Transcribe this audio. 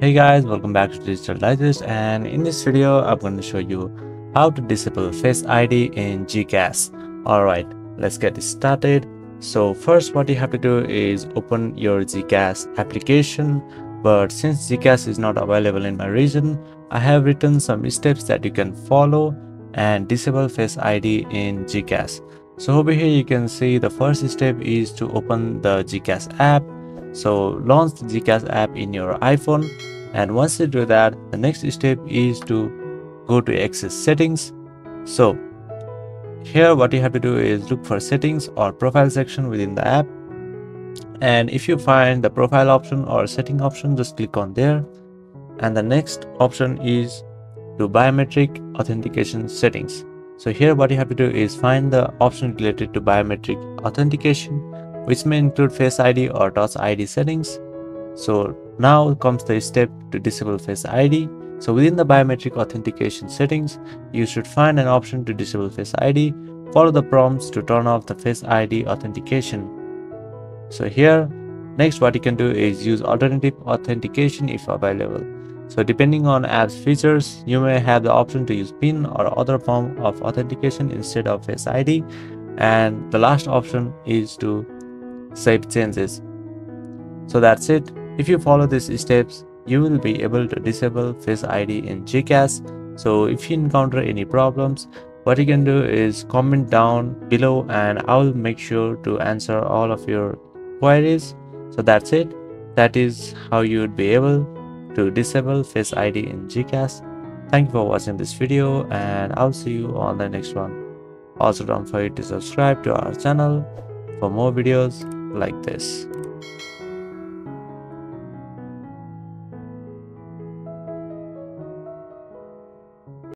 Hey guys, welcome back to Digital Digest, and in this video I'm going to show you how to disable Face ID in GCash. Alright, let's get started. So first what you have to do is open your GCash application, but since GCash is not available in my region, I have written some steps that you can follow and disable Face ID in GCash. So over here you can see the first step is to open the GCash app. So launch the GCash app in your iPhone, and once you do that, the next step is to go to access settings. So here what you have to do is look for settings or profile section within the app, and if you find the profile option or setting option, just click on there, and the next option is to biometric authentication settings. So here what you have to do is find the option related to biometric authentication, which may include Face ID or Touch ID settings. So now comes the step to disable Face ID. So within the biometric authentication settings, you should find an option to disable Face ID. Follow the prompts to turn off the Face ID authentication. So here, next what you can do is use alternative authentication if available. So depending on app's features, you may have the option to use PIN or other form of authentication instead of Face ID. And the last option is to save changes. So that's it. If you follow these steps, you will be able to disable Face ID in GCash. So if you encounter any problems, what you can do is comment down below and I will make sure to answer all of your queries. So that's it. That is how you would be able to disable Face ID in GCash. Thank you for watching this video, and I'll see you on the next one. Also, don't forget to subscribe to our channel for more videos like this.